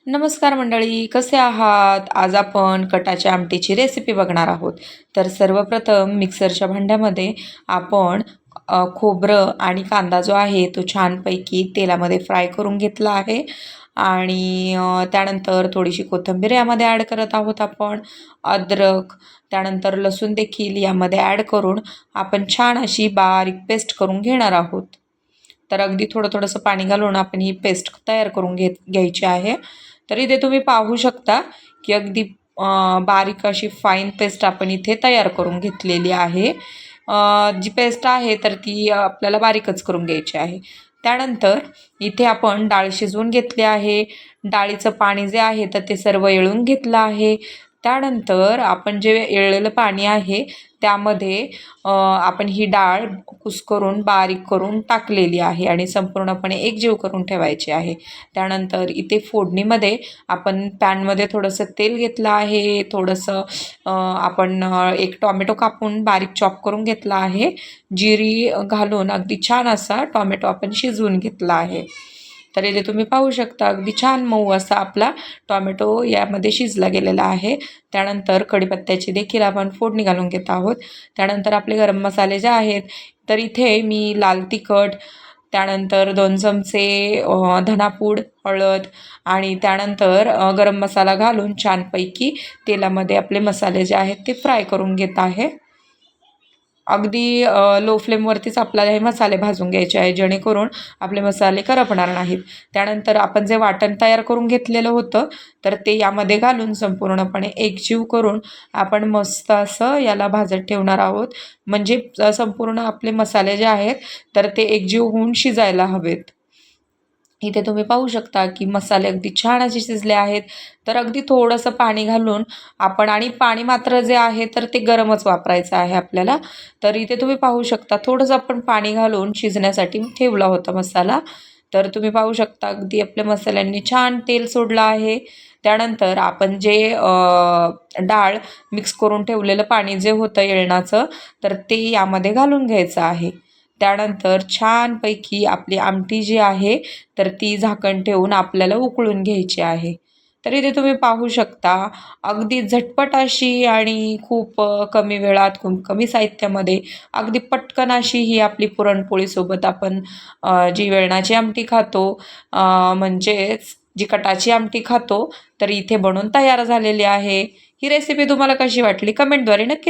नमस्कार मंडळी, कसे आहात? आज आपण कटाच्या आमटीची रेसिपी बघणार आहोत. तर सर्वप्रथम मिक्सरच्या भांड्यामध्ये आपण खोबरं आणि कांदा जो आहे तो छानपैकी तेलामध्ये फ्राय करून घेतला आहे. आणि त्यानंतर थोडीशी कोथिंबीर यामध्ये ॲड करत आहोत आपण. अद्रक, त्यानंतर लसूण देखील यामध्ये ॲड करून आपण छान अशी बारीक पेस्ट करून घेणार आहोत. तर अगदी थोडं थोडंसं पाणी घालून आपण ही पेस्ट तयार करून घ्यायची आहे. तर इथे तुम्ही पाहू शकता की अगदी बारीक अशी फाईन पेस्ट आपण इथे तयार करून घेतलेली आहे. जी पेस्ट आहे तर ती आपल्याला बारीकच करून घ्यायची आहे. त्यानंतर इथे आपण डाळ शिजवून घेतली आहे. डाळीचं पाणी जे आहे तर ते सर्व येळून घेतलं आहे. त्यानंतर आपण जे येळलेलं पाणी आहे त्यामध्ये आपण ही डाळ कुस्करून बारीक करून टाकलेली आहे आणि संपूर्णपणे एकजीव करून ठेवायची आहे. त्यानंतर इथे फोडणीमध्ये आपण पॅनमध्ये थोडंसं तेल घेतलं आहे. थोडंसं आपण एक टॉमॅटो कापून बारीक चॉप करून घेतला आहे. जिरी घालून अगदी छान असा टॉमॅटो आपण शिजवून घेतला आहे. तर इथे तुम्ही पाहू शकता अगदी छान मऊ असा आपला टॉमॅटो यामध्ये शिजला गेलेला आहे. त्यानंतर कढीपत्त्याची देखील आपण फोडणी घालून घेत आहोत. त्यानंतर आपले गरम मसाले जे आहेत तर इथे मी लाल तिखट, त्यानंतर 2 चमचे धनापूड, हळद आणि त्यानंतर गरम मसाला घालून छानपैकी तेलामध्ये आपले मसाले जे आहेत ते फ्राय करून घेत आहे. अगदी लो फ्लेमवरतीच आपल्याला हे मसाले भाजून घ्यायचे आहे जेणेकरून आपले मसाले करपणार नाहीत. त्यानंतर आपण जे वाटण तयार करून घेतलेलं होतं तर ते यामध्ये घालून संपूर्णपणे एकजीव करून आपण मस्त असं याला भाजत ठेवणार आहोत. म्हणजे संपूर्ण आपले मसाले जे आहेत तर ते एकजीव होऊन शिजायला हवेत. इथे तुम्ही पाहू शकता की मसाले अगदी छान असे शिजले आहेत. तर अगदी थोडंसं पाणी घालून आपण, आणि पाणी मात्र जे आहे तर ते गरमच वापरायचं आहे आपल्याला. तर इथे तुम्ही पाहू शकता थोडंसं आपण पाणी घालून शिजण्यासाठी ठेवला होता मसाला. तर तुम्ही पाहू शकता अगदी आपल्या मसाल्यांनी छान तेल सोडलं आहे. त्यानंतर आपण जे डाळ मिक्स करून ठेवलेलं पाणी जे होतं येळणाचं तर ते यामध्ये घालून घ्यायचं आहे. त्यानंतर छानपैकी आपली आमटी जी आहे तर ती झाकण ठेवून आपल्याला उकळून घ्यायची आहे. तर इथे तुम्ही पाहू शकता अगदी झटपट अशी आणि खूप कमी वेळात, खूप कमी साहित्यामध्ये अगदी पटकन अशी ही आपली पुरणपोळीसोबत आपण जी वेळणाची आमटी खातो, म्हणजेच जी कटाची आमटी खातो, तर इथे बनवून तयार झालेली आहे. ही रेसिपी तुम्हाला कशी वाटली कमेंटद्वारे नक्की